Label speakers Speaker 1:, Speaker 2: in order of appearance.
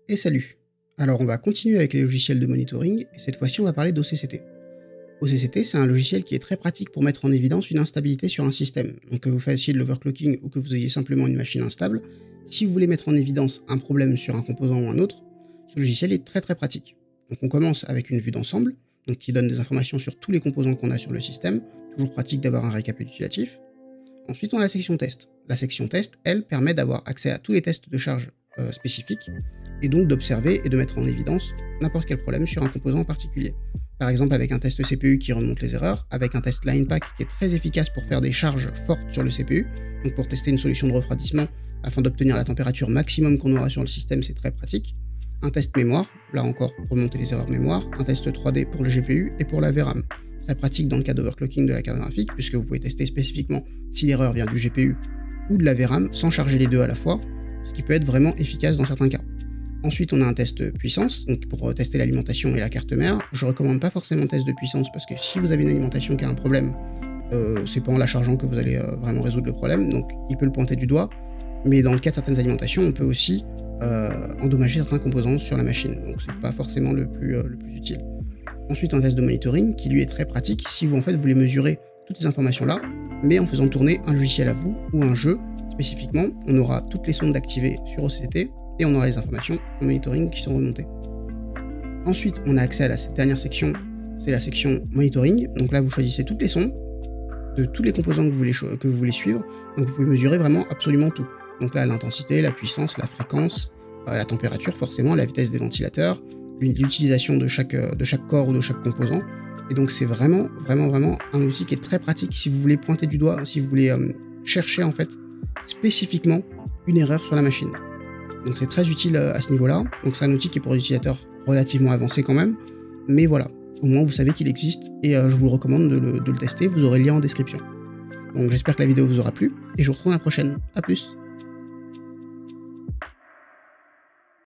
Speaker 1: et salut. Alors on va continuer avec les logiciels de monitoring et cette fois-ci on va parler d'OCCT. OCCT c'est un logiciel qui est très pratique pour mettre en évidence une instabilité sur un système. Donc que vous fassiez de l'overclocking ou que vous ayez simplement une machine instable, si vous voulez mettre en évidence un problème sur un composant ou un autre, ce logiciel est très pratique. Donc on commence avec une vue d'ensemble, donc qui donne des informations sur tous les composants qu'on a sur le système, toujours pratique d'avoir un récapitulatif. Ensuite on a la section test. La section test, elle, permet d'avoir accès à tous les tests de charge spécifiques, et donc d'observer et de mettre en évidence n'importe quel problème sur un composant en particulier. Par exemple avec un test CPU qui remonte les erreurs, avec un test LinePack qui est très efficace pour faire des charges fortes sur le CPU, donc pour tester une solution de refroidissement afin d'obtenir la température maximum qu'on aura sur le système, c'est très pratique. Un test mémoire, là encore pour remonter les erreurs mémoire, un test 3D pour le GPU et pour la VRAM. Très pratique dans le cas d'overclocking de la carte graphique, puisque vous pouvez tester spécifiquement si l'erreur vient du GPU ou de la VRAM sans charger les deux à la fois, ce qui peut être vraiment efficace dans certains cas. Ensuite, on a un test puissance, donc pour tester l'alimentation et la carte mère. Je recommande pas forcément un test de puissance parce que si vous avez une alimentation qui a un problème, c'est pas en la chargeant que vous allez vraiment résoudre le problème, donc il peut le pointer du doigt. Mais dans le cas de certaines alimentations, on peut aussi endommager certains composants sur la machine, donc c'est pas forcément le plus utile. Ensuite, un test de monitoring qui lui est très pratique si vous en fait voulez mesurer toutes ces informations là, mais en faisant tourner un logiciel à vous ou un jeu. Spécifiquement, on aura toutes les sondes activées sur OCCT et on aura les informations en monitoring qui sont remontées. Ensuite, on a accès à la dernière section, c'est la section monitoring. Donc là, vous choisissez toutes les sondes de tous les composants que vous voulez suivre. Donc vous pouvez mesurer vraiment absolument tout. Donc là, l'intensité, la puissance, la fréquence, la température forcément, la vitesse des ventilateurs, l'utilisation de chaque corps ou de chaque composant. Et donc c'est vraiment un outil qui est très pratique si vous voulez pointer du doigt, si vous voulez chercher en fait spécifiquement une erreur sur la machine. Donc c'est très utile à ce niveau-là. Donc c'est un outil qui est pour les utilisateurs relativement avancés quand même. Mais voilà, au moins vous savez qu'il existe et je vous recommande de le tester. Vous aurez le lien en description. Donc j'espère que la vidéo vous aura plu et je vous retrouve à la prochaine. A plus.